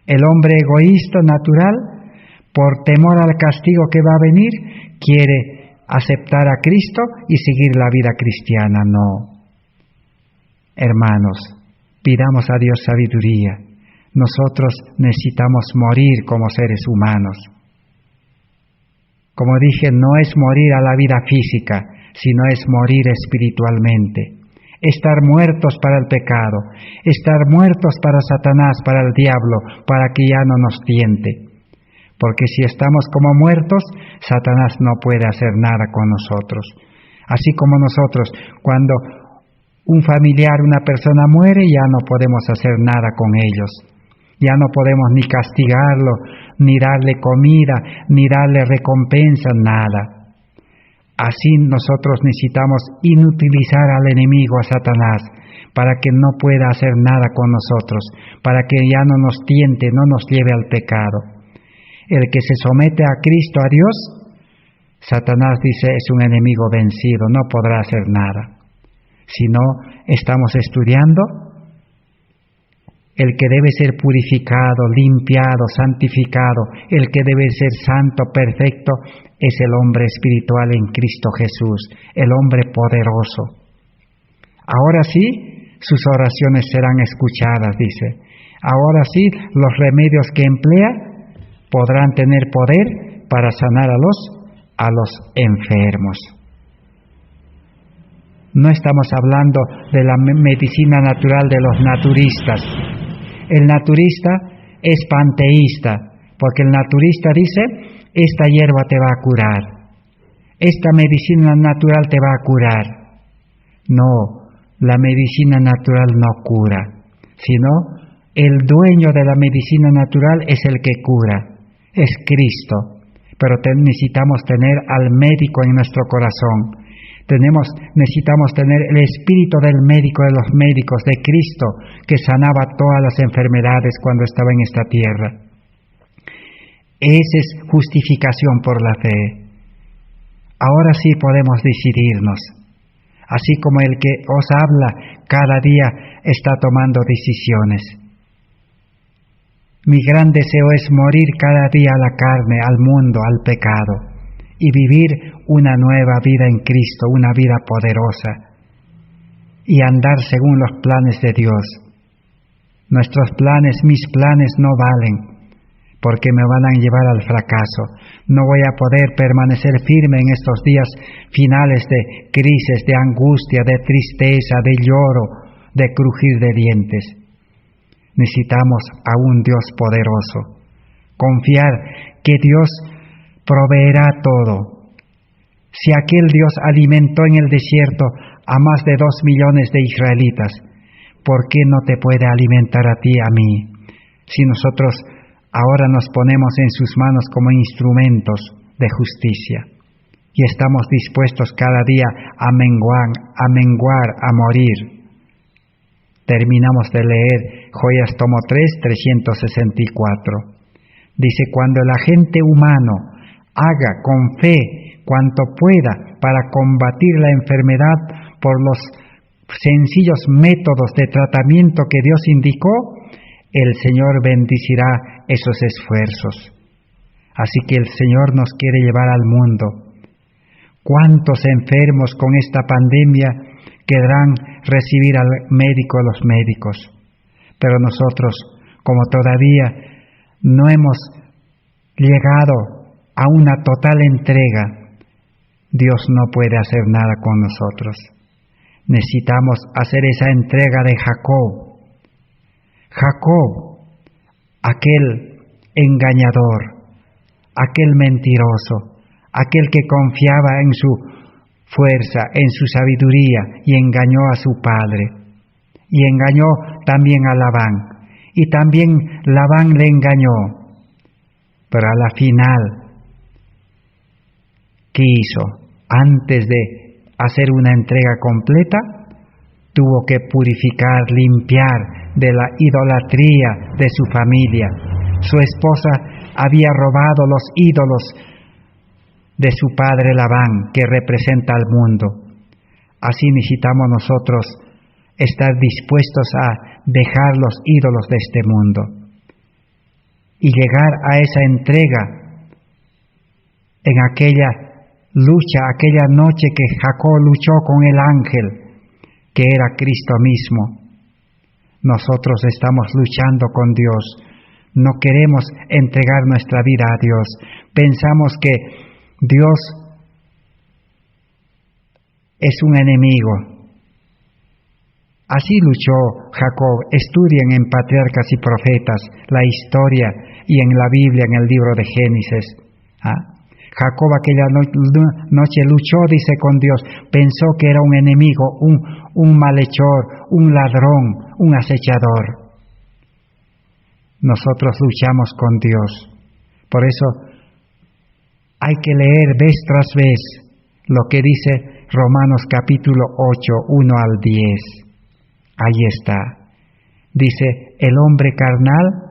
Speaker 1: El hombre egoísta natural, por temor al castigo que va a venir, quiere aceptar a Cristo y seguir la vida cristiana. No. Hermanos, pidamos a Dios sabiduría. Nosotros necesitamos morir como seres humanos. Como dije, no es morir a la vida física, sino es morir espiritualmente. Estar muertos para el pecado, estar muertos para Satanás, para el diablo, para que ya no nos tiente. Porque si estamos como muertos, Satanás no puede hacer nada con nosotros. Así como nosotros, cuando un familiar, una persona muere, ya no podemos hacer nada con ellos. Ya no podemos ni castigarlo, ni darle comida, ni darle recompensa, nada. Así nosotros necesitamos inutilizar al enemigo, a Satanás, para que no pueda hacer nada con nosotros, para que ya no nos tiente, no nos lleve al pecado. El que se somete a Cristo, a Dios, Satanás dice es un enemigo vencido, no podrá hacer nada. Si no estamos estudiando, el que debe ser purificado, limpiado, santificado, el que debe ser santo, perfecto, es el hombre espiritual en Cristo Jesús, el hombre poderoso. Ahora sí, sus oraciones serán escuchadas, dice. Ahora sí, los remedios que emplea podrán tener poder para sanar a los enfermos. No estamos hablando de la medicina natural de los naturistas. El naturista es panteísta, porque el naturista dice, esta hierba te va a curar, esta medicina natural te va a curar. No, la medicina natural no cura, sino el dueño de la medicina natural es el que cura, es Cristo. Pero necesitamos tener al médico en nuestro corazón. Necesitamos tener el espíritu del médico de los médicos, de Cristo, que sanaba todas las enfermedades cuando estaba en esta tierra. Esa es justificación por la fe. Ahora sí podemos decidirnos. Así como el que os habla cada día está tomando decisiones. Mi gran deseo es morir cada día a la carne, al mundo, al pecado, y vivir una nueva vida en Cristo, una vida poderosa, y andar según los planes de Dios. Nuestros planes, mis planes no valen, porque me van a llevar al fracaso. No voy a poder permanecer firme en estos días finales de crisis, de angustia, de tristeza, de lloro, de crujir de dientes. Necesitamos a un Dios poderoso. Confiar que Dios proveerá todo. Si aquel Dios alimentó en el desierto a más de 2 millones de israelitas, ¿por qué no te puede alimentar a ti, a mí? Si nosotros ahora nos ponemos en sus manos como instrumentos de justicia y estamos dispuestos cada día a menguar, a morir. Terminamos de leer Joyas tomo 3, 364. Dice, cuando el agente humano haga con fe cuanto pueda para combatir la enfermedad por los sencillos métodos de tratamiento que Dios indicó, el Señor bendecirá esos esfuerzos. Así que el Señor nos quiere llevar al mundo. ¿Cuántos enfermos con esta pandemia querrán recibir al médico de los médicos? Pero nosotros, como todavía no hemos llegado a una total entrega, Dios no puede hacer nada con nosotros. Necesitamos hacer esa entrega de Jacob. Jacob, aquel engañador, aquel mentiroso, aquel que confiaba en su fuerza, en su sabiduría, y engañó a su padre, y engañó también a Labán, y también Labán le engañó, pero a la final, ¿qué hizo? Antes de hacer una entrega completa, tuvo que purificar, limpiar de la idolatría de su familia. Su esposa había robado los ídolos de su padre Labán, que representa al mundo. Así necesitamos nosotros estar dispuestos a dejar los ídolos de este mundo y llegar a esa entrega en aquella lucha, aquella noche que Jacob luchó con el ángel, que era Cristo mismo. Nosotros estamos luchando con Dios. No queremos entregar nuestra vida a Dios. Pensamos que Dios es un enemigo. Así luchó Jacob. Estudien en Patriarcas y Profetas la historia y en la Biblia, en el libro de Génesis. Jacob aquella noche luchó, dice, con Dios. Pensó que era un enemigo, un malhechor, un ladrón, un acechador. Nosotros luchamos con Dios. Por eso hay que leer vez tras vez lo que dice Romanos capítulo 8, 1 al 10. Ahí está. Dice, el hombre carnal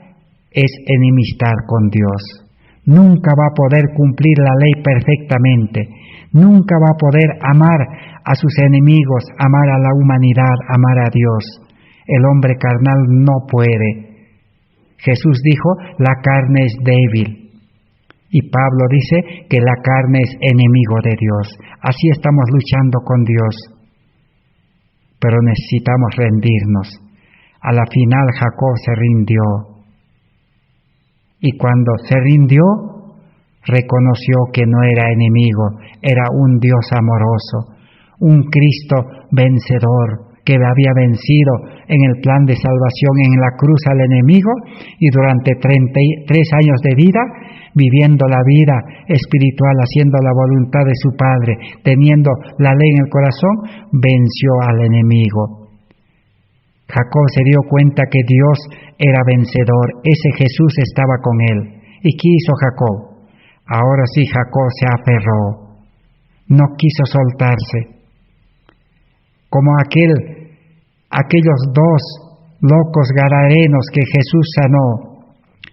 Speaker 1: es enemistad con Dios. Nunca va a poder cumplir la ley perfectamente. Nunca va a poder amar a sus enemigos, amar a la humanidad, amar a Dios. El hombre carnal no puede. Jesús dijo, la carne es débil. Y Pablo dice que la carne es enemigo de Dios. Así estamos luchando con Dios. Pero necesitamos rendirnos. A la final Jacob se rindió. Y cuando se rindió, reconoció que no era enemigo, era un Dios amoroso, un Cristo vencedor, que había vencido en el plan de salvación en la cruz al enemigo, y durante 33 años de vida, viviendo la vida espiritual, haciendo la voluntad de su Padre, teniendo la ley en el corazón, venció al enemigo. Jacob se dio cuenta que Dios era vencedor, ese Jesús estaba con él. ¿Y qué hizo Jacob? Ahora sí Jacob se aferró, no quiso soltarse. Como aquellos dos locos gadarenos que Jesús sanó,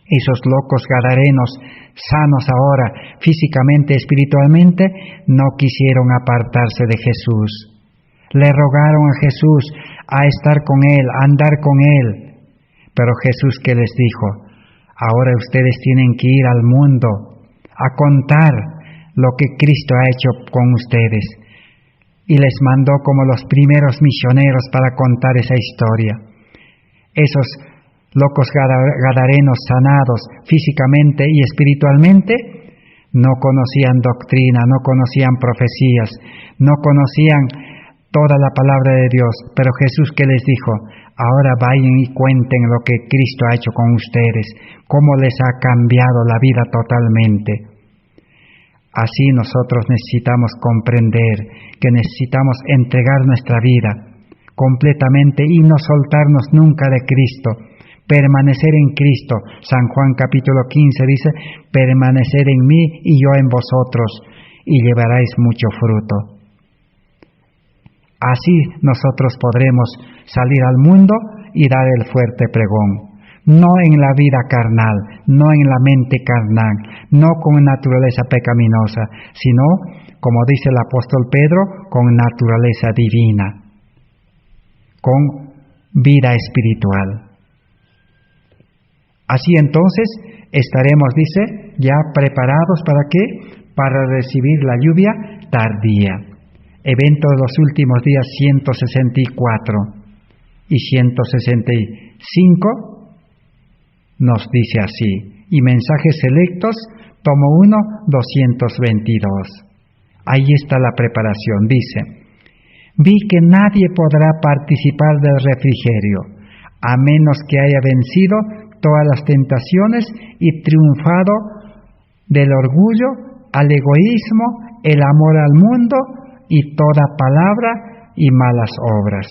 Speaker 1: esos locos gadarenos sanos ahora, físicamente, espiritualmente, no quisieron apartarse de Jesús. Le rogaron a Jesús a estar con él, a andar con él. Pero Jesús, ¿qué les dijo? Ahora ustedes tienen que ir al mundo a contar lo que Cristo ha hecho con ustedes. Y les mandó como los primeros misioneros para contar esa historia. Esos locos gadarenos sanados físicamente y espiritualmente no conocían doctrina, no conocían profecías, no conocían toda la palabra de Dios. Pero Jesús, ¿qué les dijo? Ahora vayan y cuenten lo que Cristo ha hecho con ustedes, cómo les ha cambiado la vida totalmente. Así nosotros necesitamos comprender que necesitamos entregar nuestra vida completamente y no soltarnos nunca de Cristo, permanecer en Cristo. San Juan capítulo 15 dice, permanecer en mí y yo en vosotros, y llevaréis mucho fruto. Así nosotros podremos salir al mundo y dar el fuerte pregón. No en la vida carnal, no en la mente carnal, no con naturaleza pecaminosa, sino, como dice el apóstol Pedro, con naturaleza divina, con vida espiritual. Así entonces estaremos, dice, ya preparados ¿para qué? Para recibir la lluvia tardía. Evento de los últimos días 164 y 165 nos dice así. Y mensajes selectos, tomo 1, 222. Ahí está la preparación, dice. Vi que nadie podrá participar del refrigerio, a menos que haya vencido todas las tentaciones y triunfado del orgullo, al egoísmo, el amor al mundo y toda palabra y malas obras.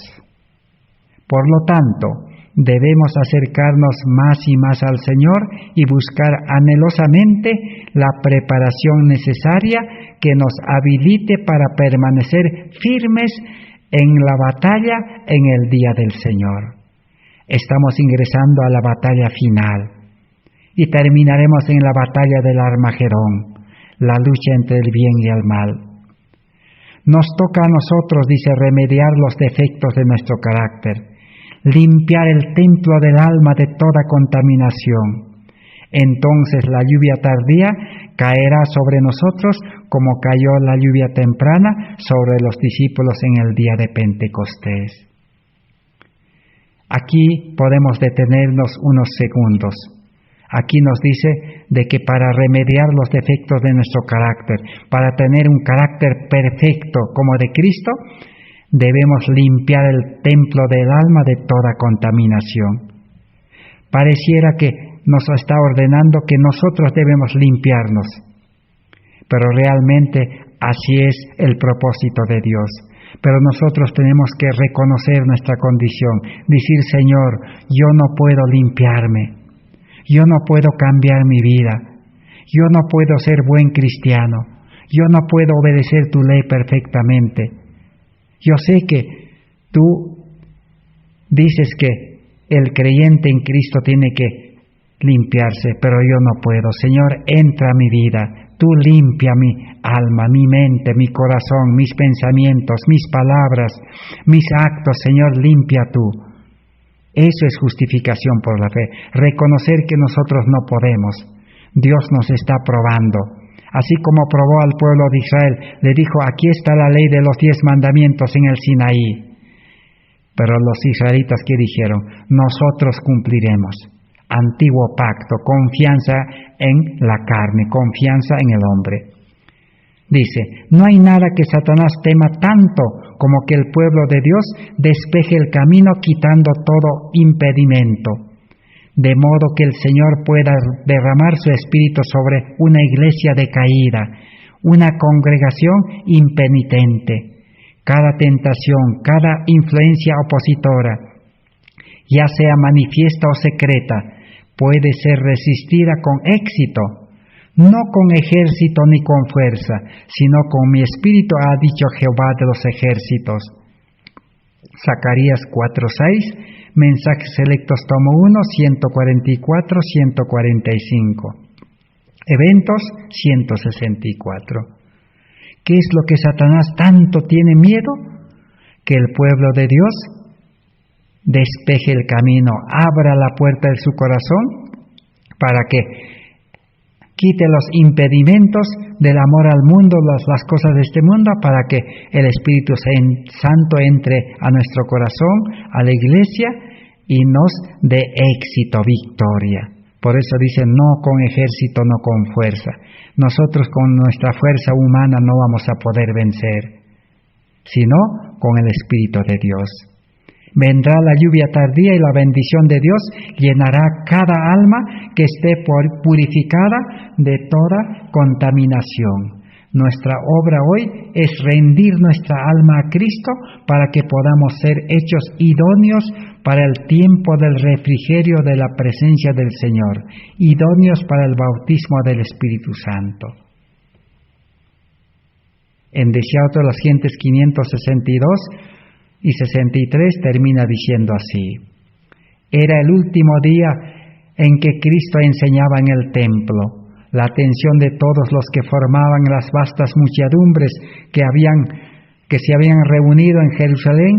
Speaker 1: Por lo tanto, debemos acercarnos más y más al Señor y buscar anhelosamente la preparación necesaria que nos habilite para permanecer firmes en la batalla en el día del Señor. Estamos ingresando a la batalla final y terminaremos en la batalla del Armagedón, la lucha entre el bien y el mal. Nos toca a nosotros, dice, remediar los defectos de nuestro carácter, limpiar el templo del alma de toda contaminación. Entonces la lluvia tardía caerá sobre nosotros como cayó la lluvia temprana sobre los discípulos en el día de Pentecostés. Aquí podemos detenernos unos segundos. Aquí nos dice de que para remediar los defectos de nuestro carácter, para tener un carácter perfecto como de Cristo, debemos limpiar el templo del alma de toda contaminación. Pareciera que nos está ordenando que nosotros debemos limpiarnos, pero realmente así es el propósito de Dios. Pero nosotros tenemos que reconocer nuestra condición, decir, Señor, yo no puedo limpiarme, yo no puedo cambiar mi vida, yo no puedo ser buen cristiano, Yo no puedo obedecer tu ley perfectamente. Yo sé que tú dices que el creyente en Cristo tiene que limpiarse, pero yo no puedo. Señor, entra a mi vida. Tú limpia mi alma, mi mente, mi corazón, mis pensamientos, mis palabras, mis actos. Señor, limpia tú. Eso es justificación por la fe. Reconocer que nosotros no podemos. Dios nos está probando. Así como probó al pueblo de Israel, le dijo, aquí está la ley de los 10 mandamientos en el Sinaí. Pero los israelitas, ¿qué dijeron? Nosotros cumpliremos. Antiguo pacto, confianza en la carne, confianza en el hombre. Dice, no hay nada que Satanás tema tanto como que el pueblo de Dios despeje el camino quitando todo impedimento, de modo que el Señor pueda derramar su espíritu sobre una iglesia decaída, una congregación impenitente. Cada tentación, cada influencia opositora, ya sea manifiesta o secreta, puede ser resistida con éxito, no con ejército ni con fuerza, sino con mi espíritu, ha dicho Jehová de los ejércitos. Zacarías 4:6, Mensajes Selectos tomo 1, 144, 145. Eventos 164. ¿Qué es lo que Satanás tanto tiene miedo? Que el pueblo de Dios despeje el camino, abra la puerta de su corazón para que quite los impedimentos del amor al mundo, las cosas de este mundo, para que el Espíritu Santo entre a nuestro corazón, a la iglesia, y nos dé éxito, victoria. Por eso dice, no con ejército, no con fuerza. Nosotros con nuestra fuerza humana no vamos a poder vencer, sino con el Espíritu de Dios. Vendrá la lluvia tardía y la bendición de Dios llenará cada alma que esté purificada de toda contaminación. Nuestra obra hoy es rendir nuestra alma a Cristo para que podamos ser hechos idóneos para el tiempo del refrigerio de la presencia del Señor, idóneos para el bautismo del Espíritu Santo. En Deseado de las Gentes 562 y 63 termina diciendo así: era el último día en que Cristo enseñaba en el templo. La atención de todos los que formaban las vastas muchedumbres que se habían reunido en Jerusalén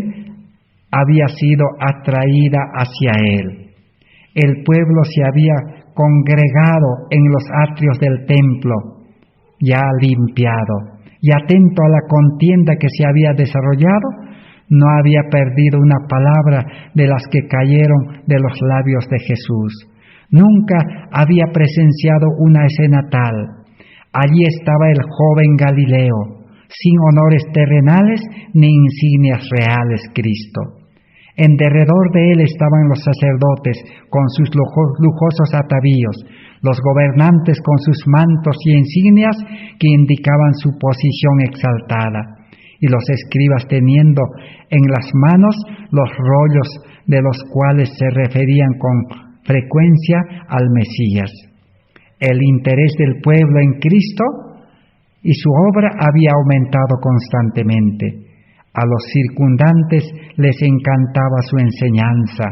Speaker 1: había sido atraída hacia él. El pueblo se había congregado en los atrios del templo, ya limpiado, y atento a la contienda que se había desarrollado, no había perdido una palabra de las que cayeron de los labios de Jesús. Nunca había presenciado una escena tal. Allí estaba el joven Galileo, sin honores terrenales ni insignias reales, Cristo. En derredor de él estaban los sacerdotes con sus lujosos atavíos, los gobernantes con sus mantos y insignias que indicaban su posición exaltada, y los escribas teniendo en las manos los rollos de los cuales se referían con frecuencia al Mesías. El interés del pueblo en Cristo y su obra había aumentado constantemente. A los circundantes les encantaba su enseñanza,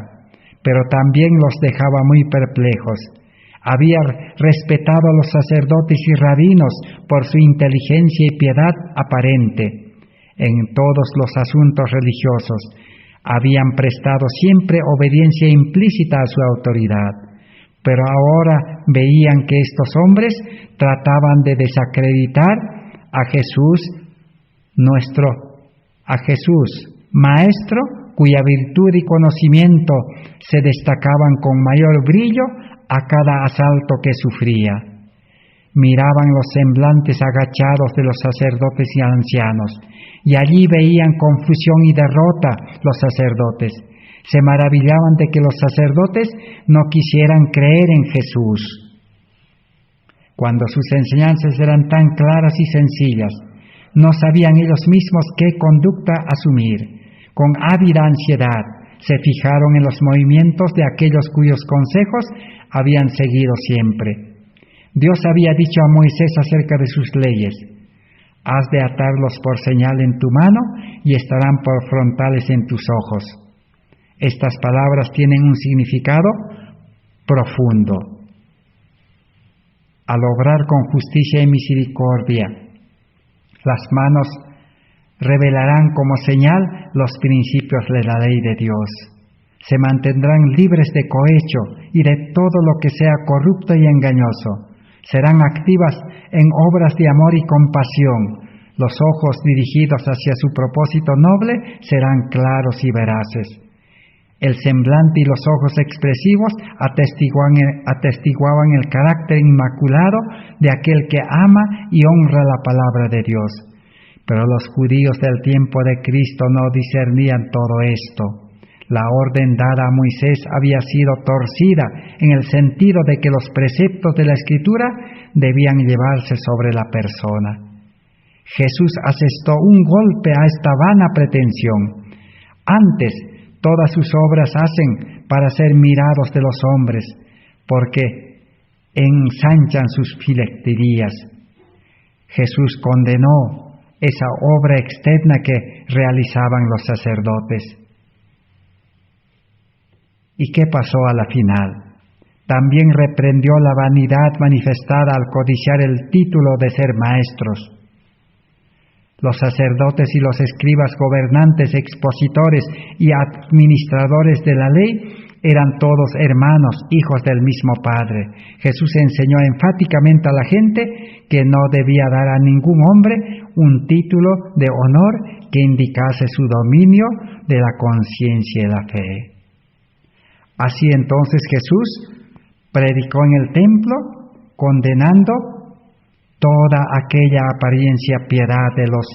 Speaker 1: pero también los dejaba muy perplejos. Había respetado a los sacerdotes y rabinos por su inteligencia y piedad aparente. En todos los asuntos religiosos habían prestado siempre obediencia implícita a su autoridad, pero ahora veían que estos hombres trataban de desacreditar a Jesús, Maestro, cuya virtud y conocimiento se destacaban con mayor brillo a cada asalto que sufría. Miraban los semblantes agachados de los sacerdotes y ancianos, y allí veían confusión y derrota los sacerdotes. Se maravillaban de que los sacerdotes no quisieran creer en Jesús, cuando sus enseñanzas eran tan claras y sencillas. No sabían ellos mismos qué conducta asumir. Con ávida ansiedad se fijaron en los movimientos de aquellos cuyos consejos habían seguido siempre. Dios había dicho a Moisés acerca de sus leyes: Has de atarlos por señal en tu mano y estarán por frontales en tus ojos. Estas palabras tienen un significado profundo. Al obrar con justicia y misericordia, las manos revelarán como señal los principios de la ley de Dios. Se mantendrán libres de cohecho y de todo lo que sea corrupto y engañoso. Serán activas en obras de amor y compasión. Los ojos dirigidos hacia su propósito noble serán claros y veraces. El semblante y los ojos expresivos atestiguaban el carácter inmaculado de aquel que ama y honra la palabra de Dios. Pero los judíos del tiempo de Cristo no discernían todo esto. La orden dada a Moisés había sido torcida en el sentido de que los preceptos de la Escritura debían llevarse sobre la persona. Jesús asestó un golpe a esta vana pretensión. Antes, todas sus obras hacen para ser mirados de los hombres, porque ensanchan sus filacterías. Jesús condenó esa obra externa que realizaban los sacerdotes. ¿Y qué pasó a la final? También reprendió la vanidad manifestada al codiciar el título de ser maestros. Los sacerdotes y los escribas, gobernantes, expositores y administradores de la ley eran todos hermanos, hijos del mismo Padre. Jesús enseñó enfáticamente a la gente que no debía dar a ningún hombre un título de honor que indicase su dominio de la conciencia y la fe. Así entonces Jesús predicó en el templo, condenando toda aquella apariencia piedad de los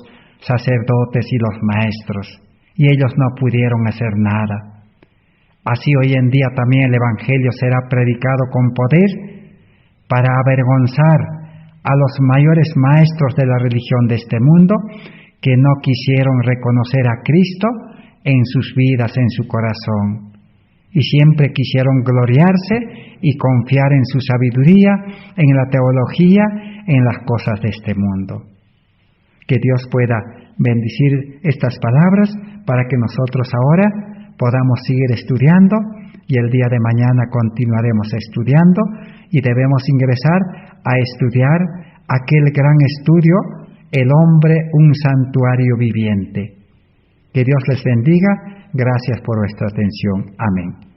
Speaker 1: sacerdotes y los maestros, y ellos no pudieron hacer nada. Así hoy en día también el Evangelio será predicado con poder para avergonzar a los mayores maestros de la religión de este mundo que no quisieron reconocer a Cristo en sus vidas, en su corazón. Y siempre quisieron gloriarse y confiar en su sabiduría, en la teología, en las cosas de este mundo. Que Dios pueda bendecir estas palabras para que nosotros ahora podamos seguir estudiando y el día de mañana continuaremos estudiando y debemos ingresar a estudiar aquel gran estudio, el hombre, un santuario viviente. Que Dios les bendiga. Gracias por vuestra atención. Amén.